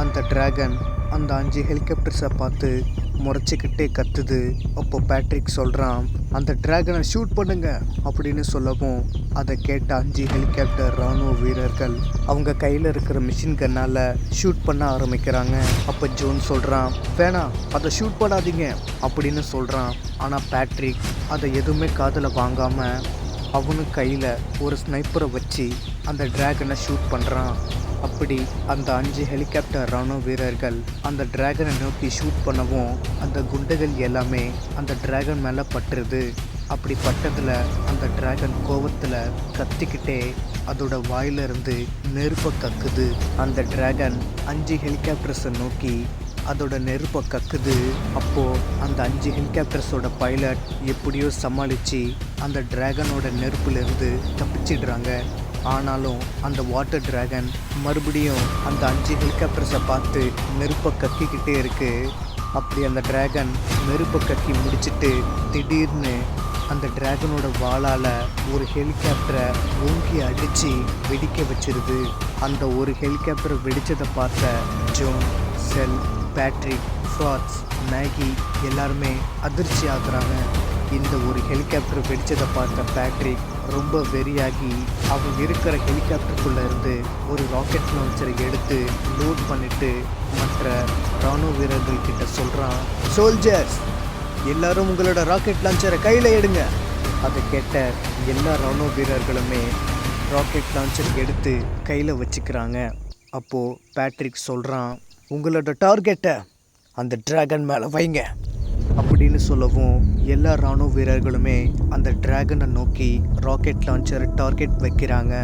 அந்த டிராகன் அந்த 5 ஹெலிகாப்டர்ஸை பார்த்து முறைச்சிக்கிட்டே கத்துது. அப்போ பேட்ரிக் சொல்கிறான், அந்த டிராகனை ஷூட் பண்ணுங்க அப்படின்னு சொல்லவும் அதை கேட்ட 5 ஹெலிகாப்டர் இராணுவ வீரர்கள் அவங்க கையில் இருக்கிற மிஷின் கன்னால் ஷூட் பண்ண ஆரம்பிக்கிறாங்க. அப்போ ஜோன் சொல்கிறான், வேணாம் அதை ஷூட் பண்ணாதீங்க அப்படின்னு சொல்கிறான். ஆனால் பேட்ரிக் அதை எதுவுமே காதில் வாங்காமல் அவனும் கையில் ஒரு ஸ்னைப்பரை வச்சு அந்த டிராகனை ஷூட் பண்ணுறான். அப்படி அந்த 5 ஹெலிகாப்டர் இராணுவ வீரர்கள் அந்த டிராகனை நோக்கி ஷூட் பண்ணவும் அந்த குண்டுகள் எல்லாமே அந்த டிராகன் மேலே பட்டுருது. அப்படி பட்டதில் அந்த டிராகன் கோவத்தில் கத்திக்கிட்டே அதோட வாயிலிருந்து நெருப்பை கக்குது. அந்த டிராகன் 5 ஹெலிகாப்டர்ஸை நோக்கி அதோட நெருப்பை கக்குது. அப்போது அந்த 5 ஹெலிகாப்டர்ஸோட பைலட் எப்படியோ சமாளித்து அந்த டிராகனோட நெருப்புலேருந்து தப்பிச்சிடுறாங்க. ஆனாலும் அந்த வாட்டர் டிராகன் மறுபடியும் அந்த 5 ஹெலிகாப்டர்ஸை பார்த்து நெருப்பை கக்கிக்கிட்டே இருக்குது. அப்படி அந்த டிராகன் நெருப்பை கக்கி முடிச்சுட்டு திடீர்னு அந்த டிராகனோட வாளால் ஒரு ஹெலிகாப்டரை ஓங்கி அடித்து வெடிக்க வச்சிருது. அந்த ஒரு ஹெலிகாப்டரை வெடித்ததை பார்த்த ஜோன், செல், பேட்ரிக், ஃப்ராட்ஸ், மேகி எல்லாருமே அதிர்ச்சி ஆகுறாங்க. இந்த ஒரு ஹெலிகாப்டர் வெடித்ததை பார்த்த பேட்ரிக் ரொம்ப வெறியாகி அவங்க இருக்கிற ஹெலிகாப்டருக்குள்ளே இருந்து ஒரு ராக்கெட் லான்ச்சரை எடுத்து லோட் பண்ணிவிட்டு மற்ற இராணுவ வீரர்கள் கிட்ட சொல்கிறான், சோல்ஜர்ஸ் எல்லாரும் உங்களோட ராக்கெட் லான்ச்சரை கையில் எடுங்க. அதை கேட்ட எல்லா இராணுவ வீரர்களுமே ராக்கெட் லான்ச்சர் எடுத்து கையில் வச்சுக்கிறாங்க. அப்போது பேட்ரிக் சொல்கிறான், உங்களோட டார்கெட்டை அந்த டிராகன் மேலே வைங்க அப்படின்னு சொல்லவும் எல்லா இராணுவ வீரர்களுமே அந்த டிராகனை நோக்கி ராக்கெட் லான்ச்சர் டார்கெட் வைக்கிறாங்க.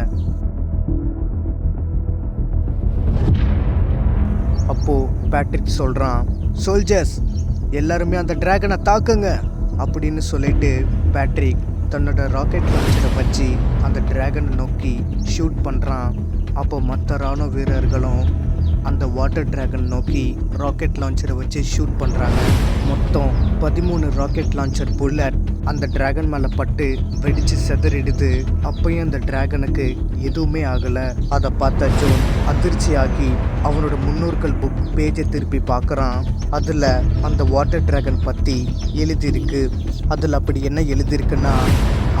அப்போது பேட்ரிக் சொல்கிறான், சோல்ஜர்ஸ் எல்லாருமே அந்த டிராகனை தாக்குங்க அப்படின்னு சொல்லிட்டு பேட்ரிக் தன்னோட ராக்கெட் லான்ச்சரை வச்சு அந்த டிராகனை நோக்கி ஷூட் பண்ணுறான். அப்போ மற்ற இராணுவ வீரர்களும் அந்த வாட்டர் டிராகன் நோக்கி ராக்கெட் லான்ச்சரை வச்சு ஷூட் பண்ணுறாங்க. மொத்தம் 13 ராக்கெட் லான்ச்சர் புல்லட் அந்த டிராகன் மேலே பட்டு வெடித்து செதறிடுது. அப்பயும் அந்த டிராகனுக்கு எதுவுமே ஆகலை. அதை பார்த்த ஜோன் அதிர்ச்சியாகி அவனோட முன்னோர்கள் புக் பேஜை திருப்பி பார்க்குறான். அதில் அந்த வாட்டர் டிராகன் பற்றி எழுதியிருக்கு. அதில் அப்படி என்ன எழுதியிருக்குன்னா,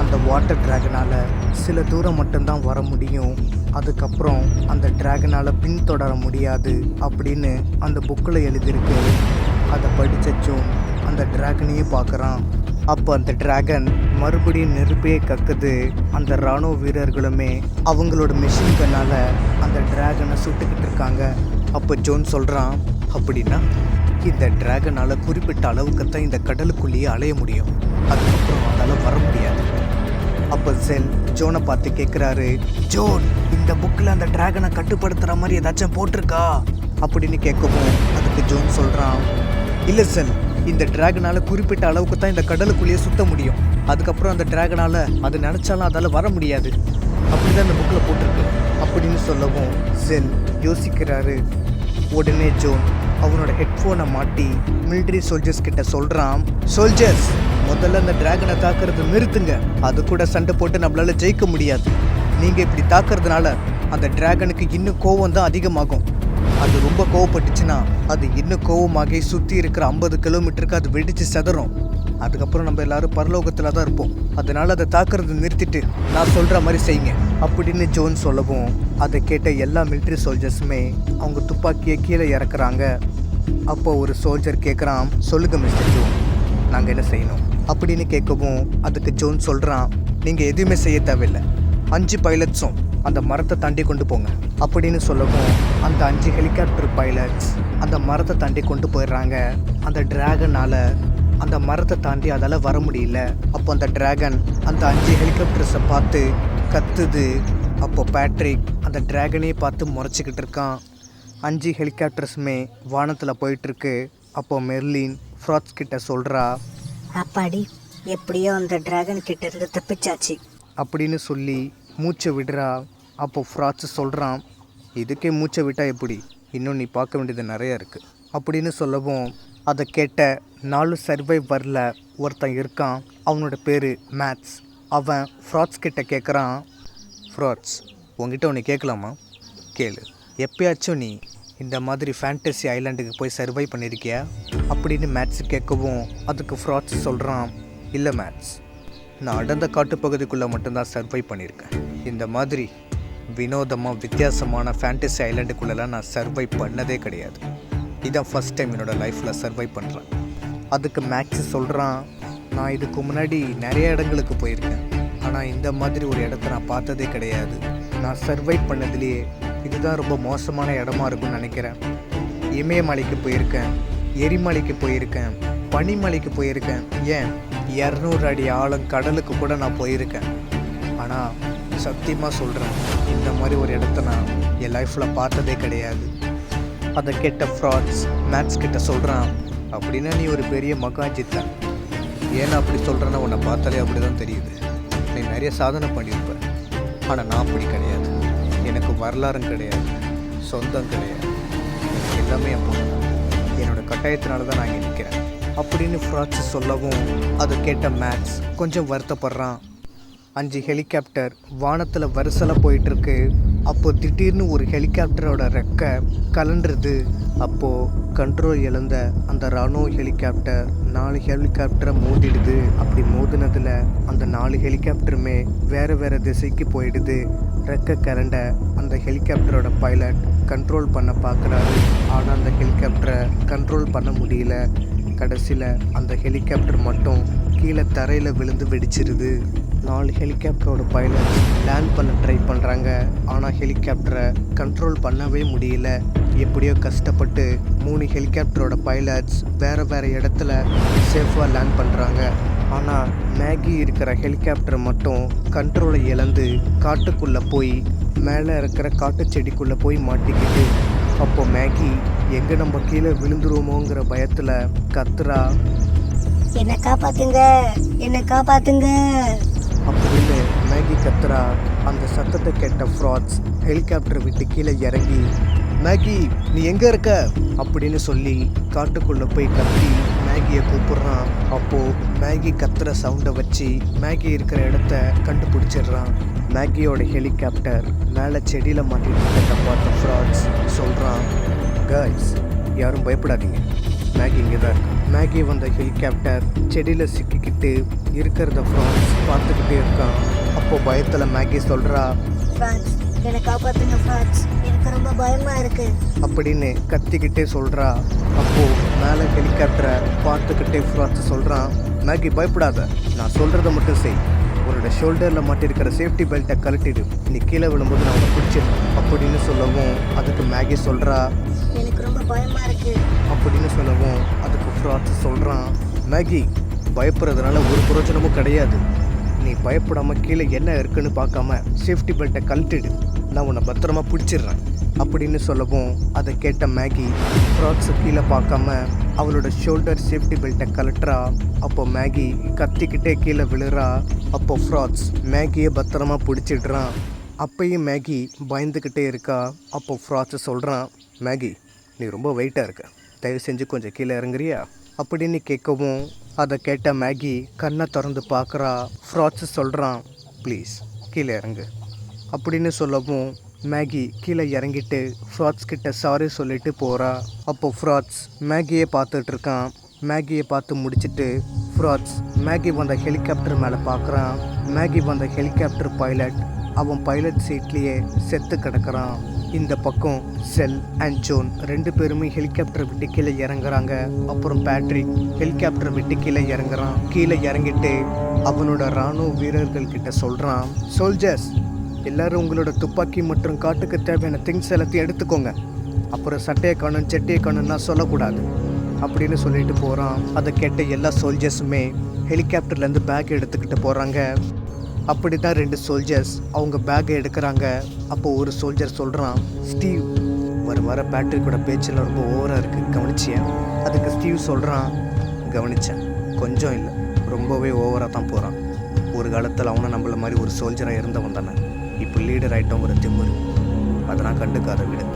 அந்த வாட்டர் டிராகனால் சில தூரம் மட்டும்தான் வர முடியும், அதுக்கப்புறம் அந்த டிராகனால் பின்தொடர முடியாது அப்படின்னு அந்த புக்கில் எழுதியிருக்கு. அதை படித்த ஜோன் அந்த டிராகனையே பார்க்குறான். அப்போ அந்த டிராகன் மறுபடியும் நெருப்பே கக்குது. அந்த இராணுவ வீரர்களுமே அவங்களோட மிஷின் கன்னால் அந்த டிராகனை சுட்டுக்கிட்டு இருக்காங்க. அப்போ ஜோன் சொல்கிறான், அப்படின்னா இந்த டிராகனால் குறிப்பிட்ட அளவுக்கு தான் இந்த கடலுக்குள்ளேயே அலைய முடியும், அதுக்கப்புறம் அதால் வர முடியாது. அப்போ செல் ஜோனை பார்த்து கேட்குறாரு, ஜோன் இந்த புக்கில் அந்த டிராகனை கட்டுப்படுத்துகிற மாதிரி ஏதாச்சும் போட்டிருக்கா அப்படின்னு கேட்கவும் அதுக்கு ஜோன் சொல்கிறான், இல்லை செல், இந்த டிராகனால் குறிப்பிட்ட அளவுக்கு தான் இந்த கடலுக்குள்ளேயே சுத்த முடியும், அதுக்கப்புறம் அந்த டிராகனால் அது நினச்சாலும் அதால் வர முடியாது, அப்படி தான் இந்த புக்கில் போட்டிருக்கு அப்படின்னு சொல்லவும் செல் யோசிக்கிறாரு. உடனே ஜோன் அவனோட ஹெட்ஃபோனை மாட்டி மிலிட்ரி சோல்ஜர்ஸ் கிட்ட சொல்கிறான், சோல்ஜர்ஸ் முதல்ல அந்த டிராகனை தாக்குறதை நிறுத்துங்க, அது கூட சண்டை போட்டு நம்மளால ஜெயிக்க முடியாது. நீங்கள் இப்படி தாக்குறதுனால அந்த டிராகனுக்கு இன்னும் கோவம் தான் அதிகமாகும். அது ரொம்ப கோவப்பட்டுச்சுன்னா அது இன்னும் கோவமாகி சுற்றி இருக்கிற 50 கிலோமீட்டருக்கு அது வெடித்து செதறும். அதுக்கப்புறம் நம்ம எல்லாரும் பரலோகத்தில் தான் இருப்போம். அதனால் அதை தாக்குறதை நிறுத்திட்டு நான் சொல்கிற மாதிரி செய்யுங்க அப்படின்னு ஜோன் சொல்லவும் அதை கேட்ட எல்லா மிலிட்ரி சோல்ஜர்ஸுமே அவங்க துப்பாக்கியை கீழே இறக்குறாங்க. அப்போ ஒரு சோல்ஜர் கேட்குறான், சொல்லுங்க மிஸ்டர் ஜோன், நாங்கள் என்ன செய்யணும் அப்படின்னு கேட்கவும் அதுக்கு ஜோன் சொல்கிறான், நீங்கள் எதுவுமே செய்ய தேவையில்லை, 5 பைலட்ஸும் அந்த மரத்தை தாண்டி கொண்டு போங்க அப்படின்னு சொல்லவும் அந்த 5 ஹெலிகாப்டர் பைலட்ஸ் அந்த மரத்தை தாண்டி கொண்டு போயிடுறாங்க. அந்த டிராகனால் அந்த மரத்தை தாண்டி அதால் வர முடியல. அப்போ அந்த டிராகன் அந்த 5 ஹெலிகாப்டர்ஸை பார்த்து கத்துது. அப்போ பேட்ரிக் அந்த டிராகனையே பார்த்து முறைச்சிக்கிட்டு இருக்கான். 5 ஹெலிகாப்டர்ஸுமே வானத்தில் போயிட்டுருக்கு. அப்போ மெர்லின் ஃப்ராட்ஸ் கிட்ட சொல்கிறா, அப்பாடி எப்படியோ அந்த டிராகன் கிட்ட இருந்து தப்பிச்சாச்சு அப்படின்னு சொல்லி மூச்சை விடுறா. அப்போ ஃப்ராட்ஸ் சொல்கிறான், இதுக்கே மூச்சை விட்டால் எப்படி, இன்னும் நீ பார்க்க வேண்டியது நிறையா இருக்குது அப்படின்னு சொல்லவும் அதை கேட்ட 4 சர்வைவரில் ஒருத்தன் இருக்கான். அவனோட பேர் மேத்ஸ். அவன் ஃப்ராட்ஸ் கிட்ட கேட்குறான், ஃப்ராட்ஸ் உங்ககிட்ட ஒன்று கேட்கலாமா? கேளு. எப்பயாச்சும் நீ இந்த மாதிரி ஃபேண்டசி ஐலாண்டுக்கு போய் சர்வை பண்ணியிருக்கியா அப்படின்னு மேத்ஸ் கேட்கவும் அதுக்கு ஃப்ராட்ஸ் சொல்கிறான், இல்லை மேத்ஸ், நான் அடர்ந்த காட்டுப்பகுதிக்குள்ளே மட்டும்தான் சர்வை பண்ணியிருக்கேன். இந்த மாதிரி வினோதமாக வித்தியாசமான ஃபேண்டசி ஐலாண்டுக்குள்ளெல்லாம் நான் சர்வை பண்ணதே கிடையாது. இதான் ஃபஸ்ட் டைம் என்னோடய லைஃப்பில் சர்வை பண்ணுறேன். அதுக்கு மேக்ஸ் சொல்கிறான், நான் இதுக்கு முன்னாடி நிறைய இடங்களுக்கு போயிருக்கேன், ஆனால் இந்த மாதிரி ஒரு இடத்த நான் பார்த்ததே கிடையாது. நான் சர்வை பண்ணதுலேயே இதுதான் ரொம்ப மோசமான இடமா இருக்கும்னு நினைக்கிறேன். இமயமலைக்கு போயிருக்கேன், எரிமலைக்கு போயிருக்கேன், பனிமலைக்கு போயிருக்கேன், ஏன் 200 அடி ஆழம் கடலுக்கு கூட நான் போயிருக்கேன். ஆனால் சத்தியமாக சொல்கிறேன், இந்த மாதிரி ஒரு இடத்த நான் என் லைஃப்பில் பார்த்ததே கிடையாது. அதை கேட்ட ஃப்ராட்ஸ் மேத்ஸ் கிட்ட சொல்கிறான், அப்படின்னா நீ ஒரு பெரிய மகாஜித்தான். ஏன்னா அப்படி சொல்கிறேன்னா உன்னை பார்த்தாலே அப்படி தான் தெரியுது. நீ நிறைய சாதனை பண்ணியிருப்ப. ஆனால் நான் அப்படி கிடையாது. எனக்கு வரலாறும் கிடையாது, சொந்தம் கிடையாது, எனக்கு எல்லாமே என் பொண்ணு தான். என்னோடய கட்டாயத்தினால தான் நான் இங்கே நிற்கிறேன் அப்படின்னு ஃப்ராட்ஸ் சொல்லவும் அதை கேட்ட மேத்ஸ் கொஞ்சம் வருத்தப்படுறான். 5 ஹெலிகாப்டர் வானத்தில் வரிசலாக போயிட்டுருக்கு. அப்போது திடீர்னு ஒரு ஹெலிகாப்டரோட ரெக்கை கலண்டுருது. அப்போது கண்ட்ரோல் இழந்த அந்த ராணுவ ஹெலிகாப்டர் 4 ஹெலிகாப்டரை மோதிடுது. அப்படி மோதினதில் அந்த 4 ஹெலிகாப்டருமே வேறு திசைக்கு போயிடுது. ரெக்கை கரண்ட அந்த ஹெலிகாப்டரோட பைலட் கண்ட்ரோல் பண்ண பார்க்குறாரு. ஆனால் அந்த ஹெலிகாப்டரை கண்ட்ரோல் பண்ண முடியல. கடைசியில் அந்த ஹெலிகாப்டர் மட்டும் கீழே தரையில் விழுந்து வெடிச்சிருது. 4 ஹெலிகாப்டரோட பைலட் லேண்ட் பண்ண ட்ரை பண்ணுறாங்க, ஆனால் ஹெலிகாப்டரை கண்ட்ரோல் பண்ணவே முடியல. எப்படியோ கஷ்டப்பட்டு 3 ஹெலிகாப்டரோட பைலட்ஸ் வேறு இடத்துல சேஃபாக லேண்ட் பண்ணுறாங்க. ஆனால் மேகி இருக்கிற ஹெலிகாப்டர் மட்டும் கண்ட்ரோலை இழந்து காட்டுக்குள்ளே போய் மேலே இருக்கிற காட்டு செடிக்குள்ளே போய் மாட்டிக்கிட்டு. அப்போ மேகி எங்கே நம்ம கீழே விழுந்துருவோமோங்கிற பயத்தில் கத்துறா, என்னை காப்பாத்துங்க, என்னை காப்பாத்துங்க அப்படின்னு மேகி கத்துறா. அந்த சத்தத்தை கேட்ட ஃப்ராட்ஸ் ஹெலிகாப்டர் விட்டு கீழே இறங்கி, மேகி நீ எங்கே இருக்க அப்படின்னு சொல்லி காட்டுக்குள்ளே போய் கத்தி மேகியை கூப்பிட்றான். அப்போது மேகி கத்துற சவுண்டை வச்சு மேகி இருக்கிற இடத்த கண்டுபிடிச்சிடுறான். மேகியோட ஹெலிகாப்டர் மேலே செடியில் மாட்டிட்டு பார்த்த ஃப்ராட்ஸ் சொல்கிறான், கைஸ் யாரும் பயப்படாதீங்க, மேகி இங்கே தான் இருக்கு. மேகி வந்த ஹெலிகாப்டர் செடியில் சிக்கிக்கிட்டு இருக்கிறத ஃப்ராட்ஸ் பார்த்துக்கிட்டே இருக்கான். அப்போது பயத்தில் மேகி சொல்கிறா, ஃப்ராட்ஸ் என்னை காப்பாத்துங்க ஃப்ராட்ஸ், எனக்கு ரொம்ப பயமா இருக்கு அப்படின்னு கத்திக்கிட்டே சொல்கிறா. அப்போது மேலே ஹெலிகாப்டரை பார்த்துக்கிட்டே ஃப்ராட்ஸ் சொல்கிறான், மேகி பயப்படாத, நான் சொல்கிறத மட்டும் செய். உன்னோட ஷோல்டரில் மாட்டிருக்கிற சேஃப்டி பெல்ட்டை கழட்டிடு, நீ கீழே விழும்போது நான் உன்னை பிடிச்சிடு அப்படின்னு சொல்லவும் அதுக்கு மேகி சொல்கிறா, எனக்கு ரொம்ப பயமா இருக்கு அப்படின்னு சொல்லவும் அதுக்கு ஃப்ராட்ஸ் சொல்கிறான், மேகி பயப்படுறதுனால ஒரு பிரயோஜனமும் கிடையாது. நீ பயப்படாமல் கீழே என்ன இருக்குன்னு பார்க்காம சேஃப்டி பெல்ட்டை கழட்டிடு, நான் உன்னை பத்திரமா பிடிச்சிடுறேன் அப்படின்னு சொல்லவும் அதை கேட்ட மேகி ஃப்ராட்ஸை கீழே பார்க்காம அவளோட ஷோல்டர் சேஃப்டி பெல்ட்டை கழட்டுறா. அப்போ மேகி கத்திக்கிட்டே கீழே விழுறா. அப்போ ஃப்ராட்ஸ் மேகியை பத்திரமா பிடிச்சிடுறான். அப்பையும் மேகி பயந்துக்கிட்டே இருக்கா. அப்போ ஃப்ராட்ஸ் சொல்கிறான், மேகி நீ ரொம்ப வெயிட்டாக இருக்க, தயவு செஞ்சு கொஞ்சம் கீழே இறங்குறியா அப்படின்னு கேட்கவும் அதை கேட்ட மேகி கண்ணை திறந்து பார்க்குறா. ஃப்ராட்ஸ் சொல்கிறான், ப்ளீஸ் கீழே இறங்கு அப்படின்னு சொல்லவும் மேகி கீழே இறங்கிட்டு ஃப்ராட்ஸ் கிட்ட சாரி சொல்லிட்டு போகிறா. அப்போ ஃப்ராட்ஸ் மேகியை பார்த்துட்டு இருக்கான். மேகியை பார்த்து முடிச்சுட்டு ஃப்ராட்ஸ் மேகி வந்த ஹெலிகாப்டர் மேலே பார்க்குறான். மேகி வந்த ஹெலிகாப்டர் பைலட் அவன் பைலட் சீட்லேயே செத்து கிடக்கிறான். இந்த பக்கம் செல் அண்ட் ஜோன் 2 பேருமே ஹெலிகாப்டர் விட்டு கீழே இறங்குறாங்க. அப்புறம் பேட்ரிக் ஹெலிகாப்டர் விட்டு கீழே இறங்குறான். கீழே இறங்கிட்டு அவனோட இராணுவ வீரர்கள் கிட்ட சொல்கிறான், சோல்ஜர்ஸ் எல்லாரும் உங்களோட துப்பாக்கி மற்றும் காட்டுக்கு தேவையான திங்ஸ் எல்லாத்தையும் எடுத்துக்கோங்க, அப்புறம் சட்டையை காணும் செட்டையை காணும்னா சொல்லக்கூடாது அப்படின்னு சொல்லிட்டு போகிறான். அதை கேட்ட எல்லா சோல்ஜர்ஸுமே ஹெலிகாப்டர்லேருந்து பேக் எடுத்துக்கிட்டு போகிறாங்க. அப்படி தான் 2 சோல்ஜர்ஸ் அவங்க பேக்கை எடுக்கிறாங்க. அப்போது ஒரு சோல்ஜர் சொல்கிறான், ஸ்டீவ் வர பேட்ரிக்கோட பேச்செல்லாம் ரொம்ப ஓவராக இருக்குது, கவனிச்சியா? அதுக்கு ஸ்டீவ் சொல்கிறான், கவனித்தேன், கொஞ்சம் இல்லை ரொம்பவே ஓவராக தான் போகிறான். ஒரு காலத்தில் அவனை நம்மள மாதிரி ஒரு சோல்ஜராக இருந்தவன் தானே, இப்போ லீடர் ஆகிட்டோங்கிற திமிரு, அதெல்லாம் கண்டுக்காத விடு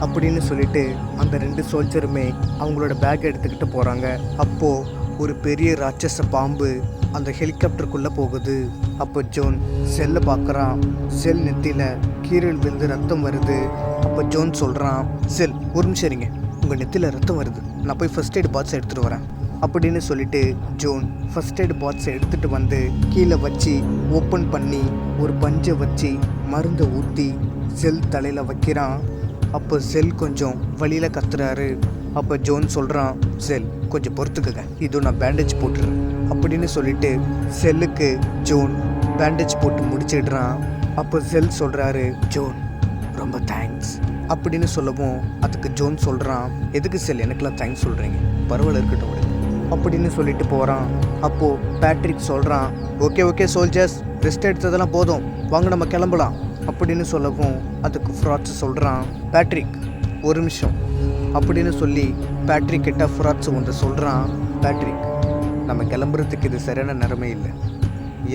அப்படின்னு சொல்லிட்டு அந்த 2 சோல்ஜருமே அவங்களோட பேக்கை எடுத்துக்கிட்டு போகிறாங்க. அப்போது ஒரு பெரிய ராட்சச பாம்பு அந்த ஹெலிகாப்டருக்குள்ளே போகுது. அப்போ ஜோன் செல்லை பார்க்குறான். செல் நெத்தியில் கீரல் விழுந்து ரத்தம் வருது. அப்போ ஜோன் சொல்கிறான், செல் ஒரு நிமிஷம் இருங்க, உங்கள் நெத்தியில் ரத்தம் வருது, நான் போய் ஃபர்ஸ்ட் எய்ட் பாக்ஸ் எடுத்துகிட்டு வரேன் அப்படின்னு சொல்லிட்டு ஜோன் ஃபர்ஸ்ட் எய்ட் பாக்ஸை எடுத்துகிட்டு வந்து கீழே வச்சு ஓப்பன் பண்ணி ஒரு பஞ்சை வச்சு மருந்தை ஊற்றி செல் தலையில் வைக்கிறான். அப்போ செல் கொஞ்சம் வழியில் கத்துறாரு. அப்போ ஜோன் சொல்கிறான், செல் கொஞ்சம் பொறுத்துக்குங்க, இதோ நான் பேண்டேஜ் போட்டுறேன் அப்படின்னு சொல்லிட்டு செல்லுக்கு ஜோன் பேண்டேஜ் போட்டு முடிச்சிடுறான். அப்போ செல் சொல்கிறாரு, ஜோன் ரொம்ப தேங்க்ஸ் அப்படின்னு சொல்லவும் அதுக்கு ஜோன் சொல்கிறான், எதுக்கு செல் எனக்கெல்லாம் தேங்க்ஸ் சொல்கிறீங்க, பரவாயில்ல இருக்கட்டும் விடுங்க அப்படின்னு சொல்லிட்டு போகிறான். அப்போது பேட்ரிக் சொல்கிறான், ஓகே சோல்ஜர்ஸ், ரெஸ்ட் எடுத்ததெல்லாம் போதும், வாங்க நம்ம கிளம்பலாம் அப்படின்னு சொல்லவும் அதுக்கு ஃப்ராட்ஸ் சொல்கிறான், பேட்ரிக் ஒரு நிமிஷம் அப்படின்னு சொல்லி பேட்ரிக் கிட்ட ஃப்ராட்ஸ் வந்து சொல்கிறான், பேட்ரிக் நம்ம கிளம்புறதுக்கு இது சரியான நேரமே இல்லை.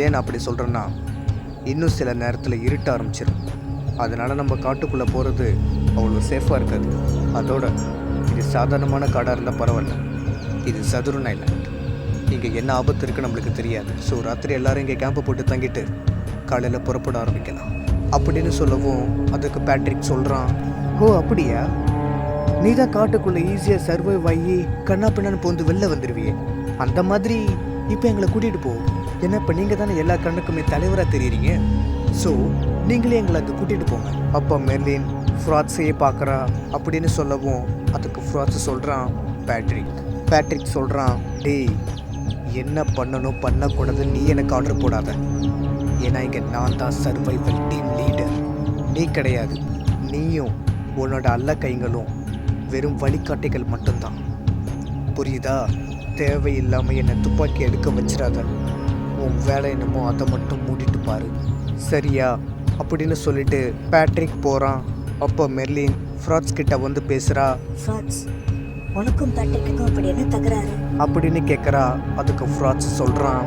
ஏன் அப்படி சொல்கிறேன்னா, இன்னும் சில நேரத்தில் இருட்ட ஆரம்பிச்சிடும், அதனால் நம்ம காட்டுக்குள்ளே போகிறது அவ்வளோ சேஃபாக இருக்காது. அதோட இது சாதாரணமான காடாக இருந்தால் பரவாயில்ல, இது சதுரன் ஐலாண்ட், இங்கே என்ன ஆபத்து இருக்குன்னு நம்மளுக்கு தெரியாது. ஸோ ராத்திரி எல்லோரும் இங்கே கேம்பை போட்டு தங்கிட்டு காலையில் புறப்பட ஆரம்பிக்கலாம் அப்படின்னு சொல்லவும் அதுக்கு பேட்ரிக் சொல்கிறான், ஓ அப்படியா, நீ தான் காட்டுக்குள்ளே ஈஸியாக சர்வைவ் ஆகி கண்ணா பின்னான்னு போந்து வெளில வந்துடுவியே, அந்த மாதிரி இப்போ எங்களை கூட்டிகிட்டு போ, ஏன்னா இப்போ நீங்கள் தானே எல்லா கண்ணுக்குமே தலைவராக தெரியுறீங்க, ஸோ நீங்களே எங்களை அங்கே கூட்டிகிட்டு போங்க. அப்போ மெர்லின் ஃப்ராட்ஸையே பார்க்குறா அப்படின்னு சொல்லவும் அதுக்கு ஃப்ராட்ஸ் சொல்கிறான், பேட்ரிக் சொல்கிறான், டேய் என்ன பண்ணணும் பண்ணக்கூடாது நீ எனக்கு ஆர்டர் போடாத, ஏன்னா இங்கே நான் தான் சர்வைவல் டீம் லீடர், நீ கிடையாது. நீயும் உன்னோட அல்ல கைங்களும் வெறும் வழிகாட்டிகள் மட்டும்தான், புரியுதா? தேவையில்லாமல் என்னை துப்பாக்கி எடுக்க வச்சிடாத, உன் வேலை என்னமோ அதை மட்டும் மூடிட்டு பாரு, சரியா அப்படின்னு சொல்லிட்டு பேட்ரிக் போகிறான். அப்போ மெர்லின் ஃப்ராட்ஸ் கிட்ட வந்து பேசுகிறா, ஃப்ராட்ஸ் உனக்கும் பேட்ரிக்குக்கும் அப்படி என்ன தகராறு அப்படின்னு கேட்குறா. அதுக்கு ஃப்ராட்ஸ் சொல்கிறான்,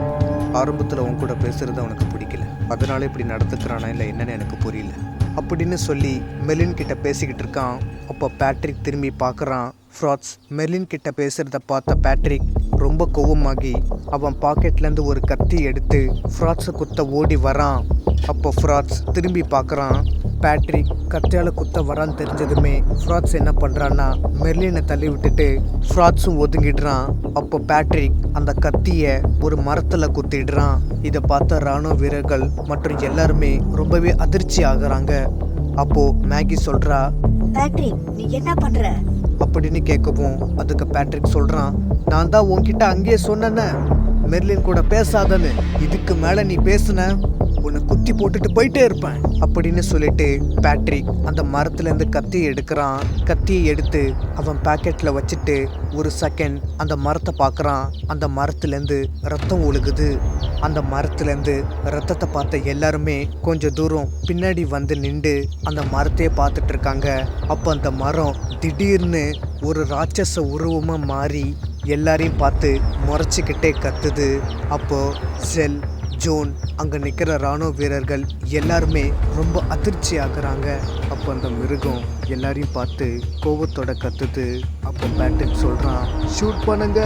ஆரம்பத்தில் உன் கூட பேசுகிறது அவனுக்கு பிடிக்கல, அதனால இப்படி நடந்துக்கிறானா இல்லை என்னன்னு எனக்கு புரியல அப்படின்னு சொல்லி மெர்லின் கிட்ட பேசிக்கிட்டு இருக்கான். அப்போ பேட்ரிக் திரும்பி பார்க்குறான். ஃப்ராட்ஸ் மெர்லின் கிட்ட பேசுகிறத பார்த்த பேட்ரிக் ரொம்ப கோவமாகி அவன் பாக்கெட்லேருந்து ஒரு கத்தி எடுத்து ஃப்ராட்ஸை குத்த ஓடி வரான். அப்போ ஃப்ராட்ஸ் திரும்பி பார்க்குறான். பேட்ரிக் கத்தியால் குத்த வரான்னு தெரிஞ்சதுமே ஃப்ராட்ஸ் என்ன பண்ணுறான்னா மெர்லினை தள்ளி விட்டுட்டு ஃப்ராட்ஸும் ஒதுங்கிடுறான். அப்போ பேட்ரிக் அந்த கத்தியை ஒரு மரத்தில் குத்திடுறான். இதை பார்த்த இராணுவ வீரர்கள் மற்றும் எல்லாருமே ரொம்பவே அதிர்ச்சி ஆகுறாங்க. அப்போது மேகி சொல்கிறா, பேட்ரிக் நீ என்ன பண்ற அப்படின்னு கேட்கவும் அதுக்கு பேட்ரிக் சொல்கிறான், நான் தான் உன்கிட்ட அங்கேயே சொன்னேன்னு மெர்லின் கூட பேசாதன்னு, இதுக்கு மேலே நீ பேசுன உன்னை குத்தி போட்டுட்டு போயிட்டே இருப்பேன் அப்படின்னு சொல்லிட்டு பேட்ரிக் அந்த மரத்துலேருந்து கத்தியை எடுக்கிறான். கத்தியை எடுத்து அவன் பாக்கெட்டில் வச்சுட்டு ஒரு செகண்ட் அந்த மரத்தை பார்க்குறான். அந்த மரத்துலேருந்து ரத்தம் ஒழுகுது. அந்த மரத்துலேருந்து ரத்தத்தை பார்த்த எல்லாருமே கொஞ்சம் தூரம் பின்னாடி வந்து நின்று அந்த மரத்தையே பார்த்துட்டு இருக்காங்க. அப்போ அந்த மரம் திடீர்னு ஒரு ராட்சச உருவமாக மாறி எல்லாரையும் பார்த்து முறைச்சிக்கிட்டே கத்துது. அப்போது செல், ஜோன், அங்கே நிற்கிற இராணுவ வீரர்கள் எல்லாருமே ரொம்ப அதிர்ச்சி ஆகுறாங்க. அப்போ அந்த மிருகம் எல்லாரையும் பார்த்து கோபத்தோட கத்துது. அப்போ பேட்ரிக் சொல்கிறான், ஷூட் பண்ணுங்க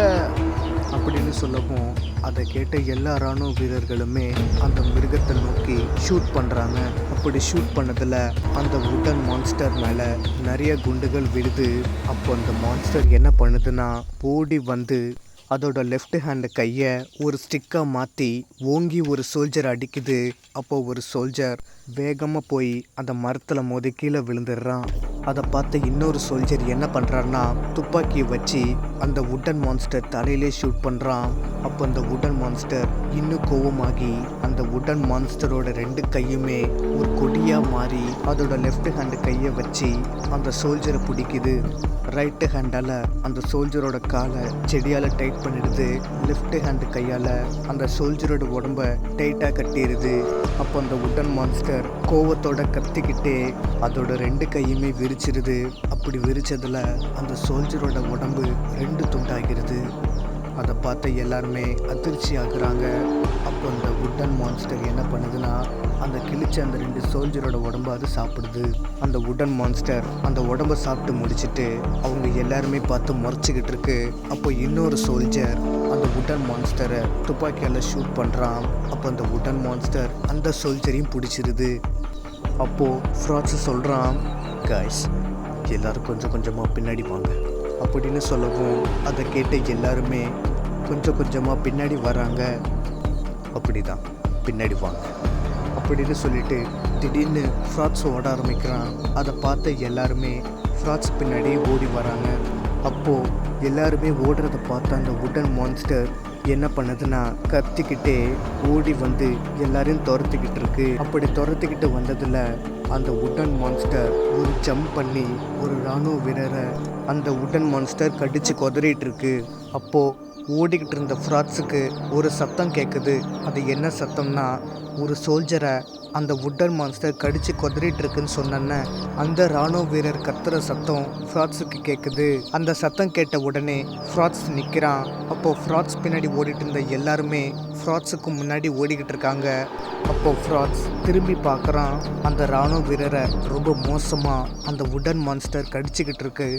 அப்படின்னு சொல்லவும் அதை கேட்ட எல்லா இராணுவ வீரர்களுமே அந்த மிருகத்தை நோக்கி ஷூட் பண்ணுறாங்க. அப்படி ஷூட் பண்ணதில் அந்த வுடன் மான்ஸ்டர் மேலே நிறைய குண்டுகள் விழுது. அப்போ அந்த மான்ஸ்டர் என்ன பண்ணுதுன்னா ஓடி வந்து அதோட லெஃப்ட் ஹேண்டு கையை ஒரு ஸ்டிக்காக மாற்றி ஓங்கி ஒரு சோல்ஜர் அடிக்குது. அப்போது ஒரு சோல்ஜர் வேகமாக போய் அந்த மரத்தில் மோதி கீழே விழுந்துடுறான். அதை பார்த்து இன்னொரு சோல்ஜர் என்ன பண்ணுறான்னா துப்பாக்கியை வச்சு அந்த வுடன் மான்ஸ்டர் தலையிலே ஷூட் பண்ணுறான். அப்போ அந்த வுடன் மான்ஸ்டர் இன்னும் கோவமாகி அந்த வுடன் மான்ஸ்டரோட 2 கையுமே ஒரு கொடியாக மாறி அதோட லெஃப்ட் ஹேண்டு கையை வச்சு அந்த சோல்ஜரை பிடிக்குது. ரைட்டு ஹேண்டால் அந்த சோல்ஜரோட காலை செடியால் டைட் பண்ணிடுது. லெஃப்ட் ஹேண்டு கையால் அந்த சோல்ஜரோட உடம்ப டைட்டாக கட்டிடுது. அப்போ அந்த வுடன் மான்ஸ்டர் கோவத்தோட கத்திக்கிட்டே அதோட 2 கையுமே விரிச்சிருது. அப்படி விரிச்சதில் அந்த சோல்ஜரோட உடம்பு 2 துண்டாகிறது. அதை பார்த்து எல்லாருமே அதிர்ச்சி ஆகுறாங்க. அப்போ அந்த வுடன் மான்ஸ்டர் என்ன பண்ணுதுன்னா அந்த கிழிச்ச அந்த 2 சோல்ஜரோட உடம்பு அது சாப்பிடுது. அந்த வுடன் மான்ஸ்டர் அந்த உடம்பை சாப்பிட்டு முடிச்சுட்டு அவங்க எல்லாருமே பார்த்து முறைச்சிக்கிட்டு இருக்கு. அப்போ இன்னொரு சோல்ஜர் அந்த வுடன் மான்ஸ்டரை துப்பாக்கியால் ஷூட் பண்ணுறான். அப்போ அந்த வுடன் மான்ஸ்டர் அந்த சோல்ஜரையும் பிடிச்சிருது. அப்போது ஃப்ராட்ஸு சொல்கிறான், காய்ஸ் எல்லோரும் கொஞ்சம் கொஞ்சமாக பின்னாடி வாங்க அப்படின்னு சொல்லவும் அதை கேட்டு எல்லாருமே கொஞ்சம் கொஞ்சமாக பின்னாடி வராங்க. அப்படி தான் பின்னாடி வாங்க அப்படின்னு சொல்லிட்டு திடீர்னு ஃப்ராட்ஸ் ஓட ஆரம்பிக்கிறான். அதை பார்த்து எல்லாருமே ஃப்ராட்ஸ் பின்னாடி ஓடி வராங்க. அப்போது எல்லாருமே ஓடுறத பார்த்து அந்த உடன் மான்ஸ்டர் என்ன பண்ணுதுன்னா கத்திக்கிட்டே ஓடி வந்து எல்லாரையும் துரத்திக்கிட்டு இருக்கு. அப்படி துரத்திக்கிட்டு வந்ததில் அந்த உடன் மான்ஸ்டர் ஒரு ஜம்ப் பண்ணி ஒரு இராணுவ வீரரை அந்த உடன் மான்ஸ்டர் கடிச்சு கொதறிட்டு இருக்கு. அப்போது ஓடிக்கிட்டு இருந்த ஃப்ராட்ஸுக்கு ஒரு சத்தம் கேட்குது. அது என்ன சத்தம்னா, ஒரு சோல்ஜரை அந்த உடன் மான்ஸ்டர் கடிச்சு கொதறிட்டு இருக்குன்னு சொன்னேன்னு அந்த இராணுவ வீரர் கத்துற சத்தம் ஃப்ராட்ஸுக்கு கேட்குது. அந்த சத்தம் கேட்ட உடனே ஃப்ராட்ஸ் நிற்கிறான். அப்போது ஃப்ராட்ஸ் பின்னாடி ஓடிட்டு இருந்த எல்லாருமே ஃப்ராட்ஸுக்கு முன்னாடி ஓடிக்கிட்டு இருக்காங்க. அப்போது ஃப்ராட்ஸ் திரும்பி பார்க்குறான். அந்த இராணுவ வீரரை ரொம்ப மோசமாக அந்த உடன் மான்ஸ்டர் கடிச்சிக்கிட்டு இருக்கு.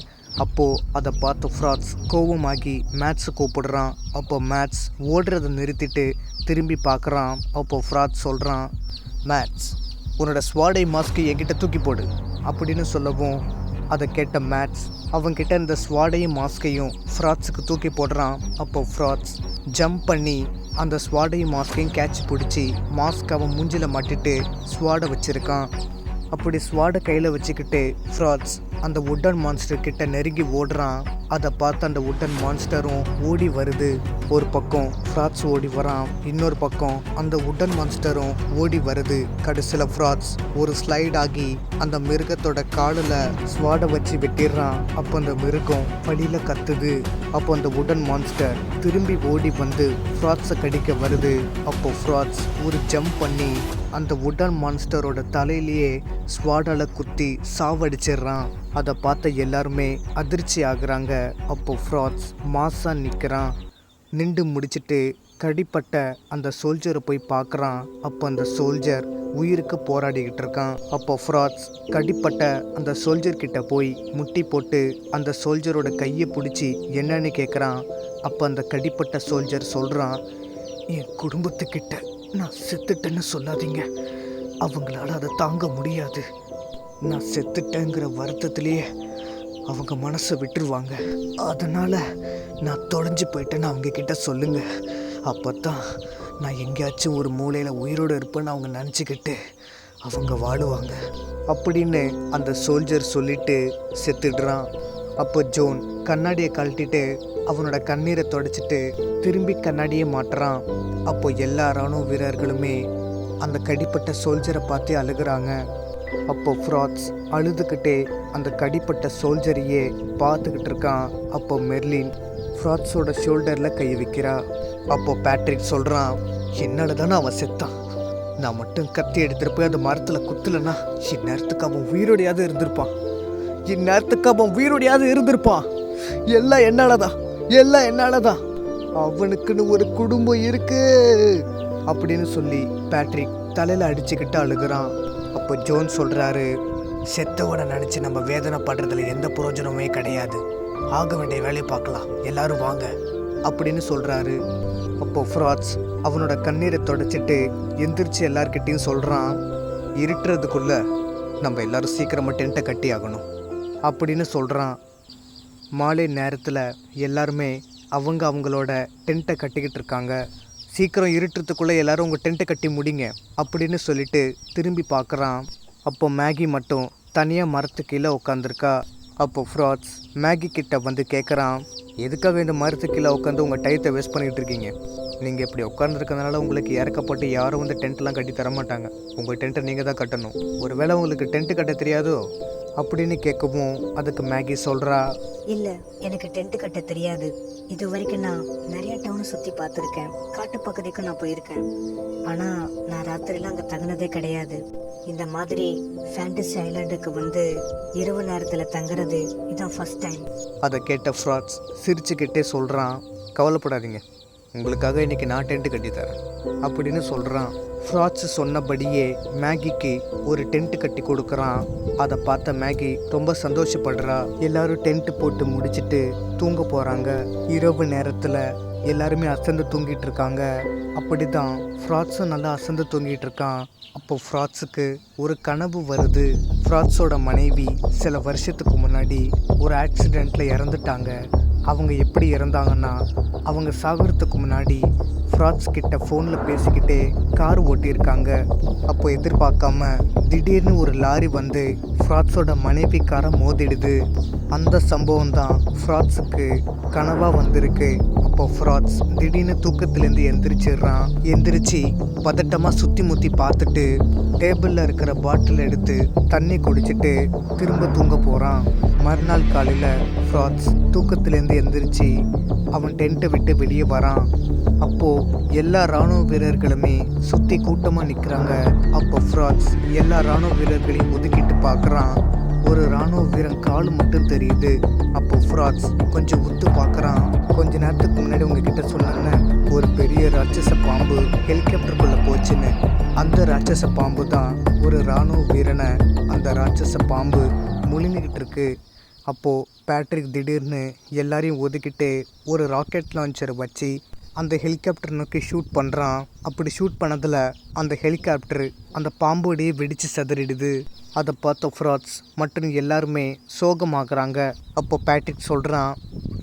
அப்போது அதை பார்த்து ஃப்ராட்ஸ் கோபமாகி மேட்ஸை கூப்பிடுறான். அப்போ மேட்ஸ் ஓடுறதை நிறுத்திட்டு திரும்பி பார்க்குறான். அப்போது ஃப்ராட்ஸ் சொல்கிறான், மேட்ஸ் உன்னோட ஸ்வாடை மாஸ்க்கு என்கிட்ட தூக்கி போடு அப்படின்னு சொல்லவும் அதை கேட்ட மேட்ஸ் அவன்கிட்ட இந்த ஸ்வாடையும் மாஸ்கையும் ஃப்ராட்ஸுக்கு தூக்கி போடுறான். அப்போ ஃப்ராட்ஸ் ஜம்ப் பண்ணி அந்த ஸ்வாடையும் மாஸ்கையும் கேட்ச் பிடிச்சி மாஸ்க் அவன் மூஞ்சில் மாட்டிட்டு ஸ்வாடை வச்சுருக்கான். அப்படி ஸ்வாடை கையில் வச்சுக்கிட்டு ஃப்ராட்ஸ் அந்த உடன் மான்ஸ்டர் கிட்ட நெருங்கி ஓடுறான். அதை பார்த்து அந்த உடன் மான்ஸ்டரும் ஓடி வருது. ஒரு பக்கம் ஃப்ராட்ஸ் ஓடி வரான், இன்னொரு பக்கம் அந்த உடன் மான்ஸ்டரும் ஓடி வருது. கடைசியில் ஃப்ராட்ஸ் ஒரு ஸ்லைட் ஆகி அந்த மிருகத்தோட காலில் ஸ்வாடை வச்சு வெட்டிடுறான். அப்போ அந்த மிருகம் வழியில் கத்துது. அப்போ அந்த உடன் மான்ஸ்டர் திரும்பி ஓடி வந்து ஃப்ராட்ஸை கடிக்க வருது. அப்போ ஃப்ராட்ஸ் ஒரு ஜம்ப் பண்ணி அந்த உடன் மான்ஸ்டரோட தலையிலேயே ஸ்வாடால் குத்தி சாவடிச்சிடுறான். அதை பார்த்த எல்லாருமே அதிர்ச்சி ஆகுறாங்க. அப்போ ஃப்ராட்ஸ் மாசா நிற்கிறான். நின்று முடிச்சுட்டு கடிப்பட்ட அந்த சோல்ஜரை போய் பார்க்குறான். அப்போ அந்த சோல்ஜர் உயிருக்கு போராடிக்கிட்டு இருக்கான். அப்போ ஃப்ராட்ஸ் கடிப்பட்ட அந்த சோல்ஜர்கிட்ட போய் முட்டி போட்டு அந்த சோல்ஜரோட கையை பிடிச்சி என்னன்னு கேட்குறான். அப்போ அந்த கடிப்பட்ட சோல்ஜர் சொல்கிறான், என் குடும்பத்துக்கிட்ட நான் செத்துட்டேன்னு சொல்லாதீங்க, அவங்களால அதை தாங்க முடியாது. நான் செத்துட்டேங்கிற வருத்தத்திலேயே அவங்க மனசை விட்டுருவாங்க. அதனால் நான் தொலைஞ்சு போயிட்டேன்னு அவங்கக்கிட்ட சொல்லுங்கள். அப்போ தான் நான் எங்கேயாச்சும் ஒரு மூலையில் உயிரோடு இருப்பேன்னு அவங்க நினச்சிக்கிட்டு அவங்க வாழுவாங்க அப்படின்னு அந்த சோல்ஜர் சொல்லிட்டு செத்துடுறான். அப்போ ஜோன் கண்ணாடியை கழட்டிட்டு அவனோட கண்ணீரை தொடச்சிட்டு திரும்பி கண்ணாடியை மாட்டுறான். அப்போ எல்லா இராணுவ வீரர்களுமே அந்த கடிப்பட்ட சோல்ஜரை பார்த்து அழுகிறாங்க. அப்போ ஃப்ராட்ஸ் அழுதுகிட்டே அந்த கடிப்பட்ட சோல்ஜரையே பார்த்துக்கிட்டு இருக்கான். அப்போ மெர்லின் ஃப்ராட்ஸோட ஷோல்டரில் கை வைக்கிறா. அப்போ பேட்ரிக் சொல்கிறான், என்னால தானே அவன் செத்தான், நான் மட்டும் கத்தி எடுத்துகிட்டு போய் அந்த மரத்தில் குத்தலைன்னா இந்நேரத்துக்கு அவன் உயிரோடையாவது இருந்திருப்பான். எல்லாம் என்னாலதான் அவனுக்குன்னு ஒரு குடும்பம் இருக்கு அப்படின்னு சொல்லி பேட்ரிக் தலையில் அடிச்சுக்கிட்டு அழுகிறான். அப்போ ஜோன் சொல்கிறாரு, செத்தவனை நினச்சி நம்ம வேதனை படுறதுல எந்த பிரயோஜனமே கிடையாது, ஆக வேண்டிய வேலையை பார்க்கலாம், எல்லாரும் வாங்க அப்படின்னு சொல்கிறாரு. அப்போ ஃப்ராட்ஸ் அவனோட கண்ணீரை தொடச்சிட்டு எந்திரிச்சு எல்லார்கிட்டையும் சொல்கிறான், இருட்டுறதுக்குள்ளே நம்ம எல்லாரும் சீக்கிரமாக டென்ட்டை கட்டி ஆகணும் அப்படின்னு சொல்கிறான். மாலை நேரத்தில் எல்லாருமே அவங்களோட டென்ட்டை கட்டிக்கிட்டு இருக்காங்க. சீக்கிரம் இருட்டுறதுக்குள்ளே எல்லோரும் உங்கள் டென்ட்டை கட்டி முடிங்க அப்படின்னு சொல்லிட்டு திரும்பி பார்க்குறான். அப்போ மேகி மட்டும் தனியாக மரத்து கீழே உட்காந்துருக்கா. அப்போ ஃப்ராட்ஸ் மேகி கிட்ட வந்து கேட்குறான், எதுக்காக இந்த மரத்து கீழே உட்காந்து உங்கள் டயத்தை வேஸ்ட் பண்ணிகிட்டு இருக்கீங்க? நீங்கள் இப்படி உட்காந்துருக்கனால உங்களுக்கு இறக்கப்பட்டு யாரும் வந்து டென்ட்லாம் கட்டி தரமாட்டாங்க, உங்கள் டென்ட்டை நீங்கள் தான் கட்டணும். ஒருவேளை உங்களுக்கு டென்ட்டு கட்ட தெரியாதோ அப்படின்னு கேட்கவும் அதுக்கு மேகி சொல்கிறா, இல்லை எனக்கு டென்ட் கட்ட தெரியாது. இது வரைக்கும் நான் நிறைய டவுனை சுற்றி பார்த்துருக்கேன், காட்டு பகுதிக்கும் நான் போயிருக்கேன். ஆனால் நான் ராத்திரிலாம் அங்கே தங்கினதே கிடையாது. இந்த மாதிரி ஃபேண்டசி ஐலாண்டுக்கு வந்து இரவு நேரத்தில் தங்குறது இதான் ஃபர்ஸ்ட் டைம். அதை கேட்ட ஃப்ராட்ஸ் சிரிச்சுக்கிட்டே சொல்கிறான், கவலைப்படாதீங்க, உங்களுக்காக இன்றைக்கி நான் டென்ட்டு கட்டித்தரேன் அப்படின்னு சொல்கிறான். ஃப்ராட்ஸ் சொன்னபடியே மேகிக்கு ஒரு டென்ட் கட்டி கொடுக்குறான். அதை பார்த்த மேகி ரொம்ப சந்தோஷப்படுறா. எல்லாரும் டென்ட் போட்டு முடிச்சுட்டு தூங்க போகிறாங்க. இரவு நேரத்தில் எல்லாருமே அசந்து தூங்கிட்டு இருக்காங்க. அப்படிதான் ஃப்ராட்ஸும் நல்லா அசந்து தூங்கிட்டு இருக்கான். அப்போ ஃப்ராட்ஸுக்கு ஒரு கனவு வருது. ஃப்ராட்ஸோட மனைவி சில வருஷத்துக்கு முன்னாடி ஒரு ஆக்சிடெண்ட்ல இறந்துட்டாங்க. அவங்க எப்படி இறந்தாங்கன்னா, அவங்க சாகிறதுக்கு முன்னாடி ஃப்ராட்ஸ் கிட்ட ஃபோனில் பேசிக்கிட்டே கார் ஓட்டியிருக்காங்க. அப்போ எதிர்பார்க்காம திடீர்னு ஒரு லாரி வந்து ஃப்ராட்ஸோட மனைவி காரை மோதிடுது. அந்த சம்பவம் தான் ஃப்ராட்ஸுக்கு கனவாக வந்திருக்கு. அப்போ ஃப்ராட்ஸ் திடீர்னு தூக்கத்துலேருந்து எந்திரிச்சு பதட்டமாக சுற்றி முற்றி பார்த்துட்டு டேபிளில் இருக்கிற பாட்டில் எடுத்து தண்ணி குடிச்சிட்டு திரும்ப தூங்க போகிறான். மறுநாள் காலையில் ஃப்ராட்ஸ் தூக்கத்துலேருந்து எந்திரிச்சு அவன் டென்ட்டை விட்டு வெளியே வரான். அப்போது எல்லா இராணுவ வீரர்களுமே சுற்றி கூட்டமாக நிற்கிறாங்க. அப்போ ஃப்ராட்ஸ் எல்லா இராணுவ வீரர்களையும் ஒதுக்கிட்டு பார்க்குறான். ஒரு இராணுவ வீரன் கால் மட்டும் தெரியுது. அப்போ ஃப்ராட்ஸ் கொஞ்சம் உத்து பார்க்குறான். கொஞ்ச நேரத்துக்கு முன்னாடி உங்ககிட்ட சொன்னாங்க ஒரு பெரிய ராட்சச பாம்பு ஹெலிகாப்டருக்குள்ளே போச்சுன்னு. அந்த ராட்சச பாம்பு தான் ஒரு இராணுவ வீரனை அந்த ராட்சச பாம்பு முழுங்கிக்கிட்டு இருக்கு. அப்போது பேட்ரிக் திடீர்னு எல்லாரையும் ஒதுக்கிட்டு ஒரு ராக்கெட் லான்ச்சரை வச்சு அந்த ஹெலிகாப்டர் நோக்கி ஷூட் பண்ணுறான். அப்படி ஷூட் பண்ணதில் அந்த ஹெலிகாப்டர் அந்த பாம்போடையே வெடித்து சிதறிடுது. அதை பார்த்த ஃப்ராட்ஸ் மற்றும் எல்லாருமே சோகமாகறாங்க. அப்போ பேட்ரிக் சொல்கிறான்,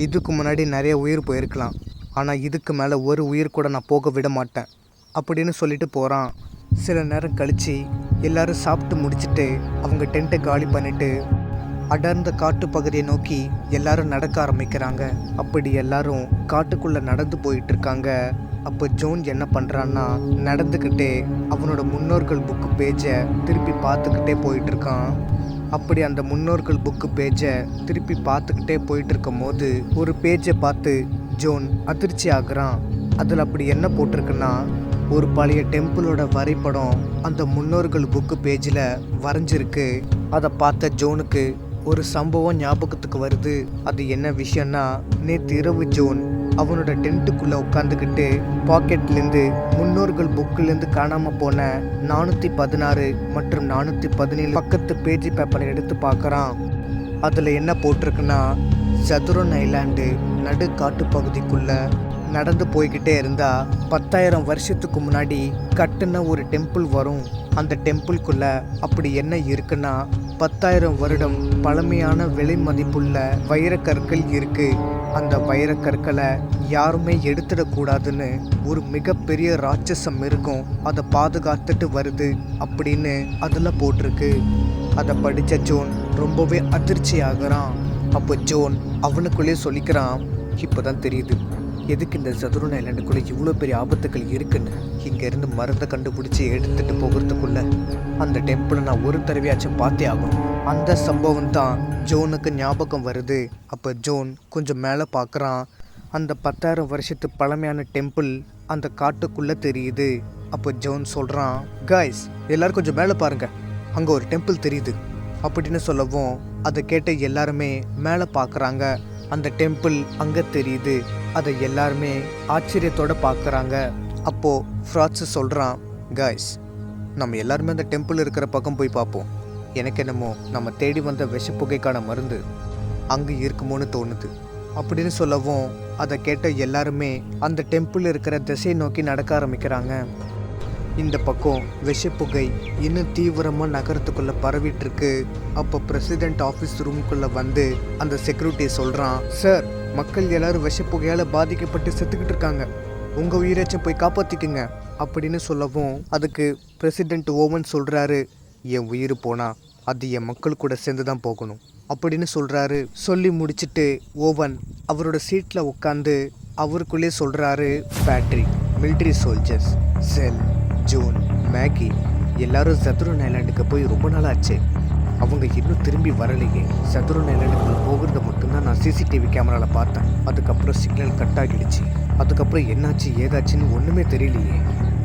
இதுக்கு முன்னாடி நிறைய உயிர் போயிருக்கலாம், ஆனால் இதுக்கு மேலே ஒரு உயிர் கூட நான் போக விட மாட்டேன் அப்படின்னு சொல்லிட்டு போகிறான். சில நேரம் கழித்து எல்லோரும் சாப்பிட்டு முடிச்சுட்டு அவங்க டென்ட்டை காலி பண்ணிவிட்டு அடர்ந்த காட்டு பகுதியை நோக்கி எல்லாரும் நடக்க ஆரம்பிக்கிறாங்க. அப்படி எல்லாரும் காட்டுக்குள்ளே நடந்து போயிட்டு இருக்காங்க. அப்போ ஜோன் என்ன பண்ணுறான்னா, நடந்துக்கிட்டே அவனோட முன்னோர்கள் புக்கு பேஜை திருப்பி பார்த்துக்கிட்டே போயிட்டுருக்கான். அப்படி அந்த முன்னோர்கள் புக்கு பேஜை திருப்பி பார்த்துக்கிட்டே போயிட்டு இருக்கும் போது ஒரு பேஜை பார்த்து ஜோன் அதிர்ச்சி ஆகுறான். அதில் அப்படி என்ன போட்டிருக்குன்னா, ஒரு பழைய டெம்பிளோட வரைபடம் அந்த முன்னோர்கள் புக்கு பேஜில் வரைஞ்சிருக்கு. அதை பார்த்த ஜோனுக்கு ஒரு சம்பவம் ஞாபகத்துக்கு வருது. அது என்ன விஷயம்னா, நேற்று இரவு ஜோன் அவனோட டென்ட்டுக்குள்ளே உட்காந்துக்கிட்டு பாக்கெட்லேருந்து முன்னோர்கள் புக்கிலேருந்து காணாமல் போன 416 மற்றும் 417 பக்கத்து பேஜ் பேப்பரை எடுத்து பார்க்குறான். அதில் என்ன போட்டிருக்குன்னா, சதுரன் ஐலாண்டு நடு காட்டு பகுதிக்குள்ளே நடந்து போய்கிட்டே இருந்தால் 10,000 வருஷத்துக்கு முன்னாடி கட்டுன ஒரு டெம்பிள் வரும். அந்த டெம்பிள்குள்ளே அப்படி என்ன இருக்குன்னா, 10,000 வருடம் பழமையான விலை மதிப்புள்ள வைரக்கற்கள் இருக்குது. அந்த வைரக்கற்களை யாருமே எடுத்துடக்கூடாதுன்னு ஒரு மிகப்பெரிய ராட்சசம் இருக்கும், அதை பாதுகாத்துட்டு வருது அப்படின்னு அதில் போட்டிருக்கு. அதை படித்த ஜோன் ரொம்பவே அதிர்ச்சி ஆகுறான். அப்போ ஜோன் அவனுக்குள்ளே சொல்லிக்கிறான், இப்போ தான் தெரியுது எதுக்கு இந்த சதுரன் ஐலாண்டுக்குள்ளே இவ்வளோ பெரிய ஆபத்துக்கள் இருக்குன்னு. இங்கேருந்து மருந்தை கண்டுபிடிச்சி எடுத்துகிட்டு போகிறதுக்குள்ள அந்த டெம்பிளை நான் ஒரு தடவையாச்சும் பார்த்தே ஆகணும். அந்த சம்பவம் தான் ஜோனுக்கு ஞாபகம் வருது. அப்போ ஜோன் கொஞ்சம் மேலே பார்க்குறான். அந்த 10,000 வருஷத்து பழமையான டெம்பிள் அந்த காட்டுக்குள்ளே தெரியுது. அப்போ ஜோன் சொல்கிறான், காய்ஸ் எல்லோரும் கொஞ்சம் மேலே பாருங்கள், அங்கே ஒரு டெம்பிள் தெரியுது அப்படின்னு சொல்லவும் அதை கேட்ட எல்லாருமே மேலே பார்க்குறாங்க. அந்த டெம்பிள் அங்கே தெரியுது. அதை எல்லாருமே ஆச்சரியத்தோடு பார்க்குறாங்க. அப்போது ஃப்ராட்ஸ் சொல்கிறான், காய்ஸ் நம்ம எல்லாருமே அந்த டெம்பிள் இருக்கிற பக்கம் போய் பார்ப்போம். எனக்கு என்னமோ நம்ம தேடி வந்த விஷப்புகைக்கான மருந்து அங்கே இருக்குமோன்னு தோணுது அப்படின்னு சொல்லவும் அதை கேட்ட எல்லாருமே அந்த டெம்பிள் இருக்கிற திசையை நோக்கி நடக்க ஆரம்பிக்கிறாங்க. இந்த பக்கம் விஷப்புகை இன்னும் தீவிரமாக நகரத்துக்குள்ளே பரவிட்டுருக்கு. அப்போ பிரசிடெண்ட் ஆஃபீஸ் ரூமுக்குள்ளே வந்து அந்த செக்யூரிட்டி சொல்கிறான், சார் மக்கள் எல்லாரும் விஷப்புகையால் பாதிக்கப்பட்டு செத்துக்கிட்டு இருக்காங்க, உங்கள் உயிராச்சும் போய் காப்பாற்றிக்குங்க அப்படின்னு சொல்லவும் அதுக்கு பிரசிடெண்ட் ஓவன் சொல்கிறாரு, என் உயிர் போனால் அது என் மக்கள் கூட சேர்ந்து தான் போகணும் அப்படின்னு சொல்கிறாரு. சொல்லி முடிச்சுட்டு ஓவன் அவரோட சீட்டில் உட்காந்து அவருக்குள்ளே சொல்கிறாரு, பேட்ரிக், மிலிட்ரி சோல்ஜர்ஸ், செல், ஜோன், மேகி எல்லாரும் சதுரன் ஐலாண்டுக்கு போய் ரொம்ப நாள் ஆச்சு, அவங்க இன்னும் திரும்பி வரலையே. சதுரன் ஐலாண்டுக்குள்ள போகிறத மட்டும்தான் நான் சிசிடிவி கேமராவில் பார்த்தேன். அதுக்கப்புறம் சிக்னல் கட் ஆகிடுச்சு. அதுக்கப்புறம் என்னாச்சு ஏதாச்சுன்னு ஒன்றுமே தெரியலையே.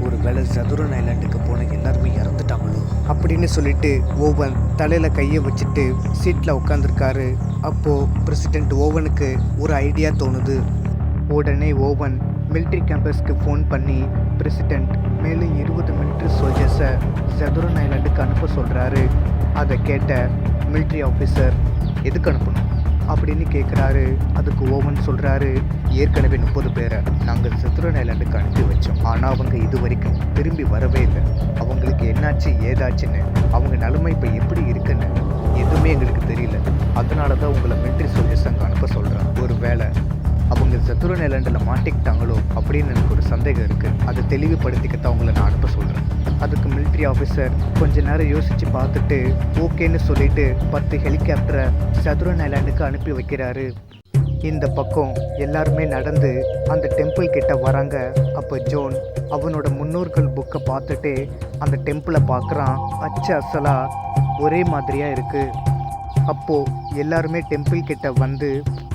ஒரு வேளை சதுரன் ஐலாண்டுக்கு போன எல்லாருமே இறந்துட்டாங்களோ அப்படின்னு சொல்லிட்டு ஓவன் தலையில் கையை வச்சுட்டு சீட்டில் உட்காந்துருக்காரு. அப்போது பிரசிடெண்ட் ஓவனுக்கு ஒரு ஐடியா தோணுது. உடனே ஓவன் மிலிட்ரி கேம்பஸ்க்கு ஃபோன் பண்ணி பிரசிடெண்ட் மேலும் 20 மிலிட்ரி சோல்ஜர்ஸை சதுரன் ஐலாண்டுக்கு அனுப்ப சொல்கிறாரு. அதை கேட்ட மிலிட்ரி ஆஃபீஸர், எதுக்கு அனுப்பணும், அப்படின்னு கேட்குறாரு. அதுக்கு ஓவன் சொல்கிறாரு, ஏற்கனவே 30 பேரை நாங்கள் சதுரன் ஐலாண்டுக்கு அனுப்பி வச்சோம். ஆனால் அவங்க இது வரைக்கும் திரும்பி வரவே இல்லை. அவங்களுக்கு என்னாச்சு ஏதாச்சுன்னு, அவங்க நிலைமை இப்போ எப்படி இருக்குன்னு எதுவுமே எங்களுக்கு தெரியல. அதனால தான் உங்களை மிலிட்ரி சோல்ஜர்ஸ் அங்கே அனுப்ப சொல்கிறேன். ஒரு வேளை அவங்க சதுரன் ஐலாண்டில் மாட்டிக்கிட்டாங்களோ அப்படின்னு எனக்கு ஒரு சந்தேகம் இருக்குது. அதை தெளிவுபடுத்திக்கத்தான் அவங்கள நான் அனுப்ப சொல்கிறேன். அதுக்கு மிலிட்ரி ஆஃபீஸர் கொஞ்ச நேரம் யோசித்து பார்த்துட்டு ஓகேன்னு சொல்லிட்டு 10 ஹெலிகாப்டரை சதுரன் ஐலாண்டுக்கு அனுப்பி வைக்கிறாரு. இந்த பக்கம் எல்லாருமே நடந்து அந்த டெம்பிள் கிட்ட வராங்க. அப்போ ஜோன் அவனோட முன்னோர்கள் புக்கை பார்த்துட்டு அந்த டெம்பிளை பார்க்குறான். அசலாக ஒரே மாதிரியாக இருக்குது. அப்போது எல்லாருமே டெம்பிள் கிட்ட வந்து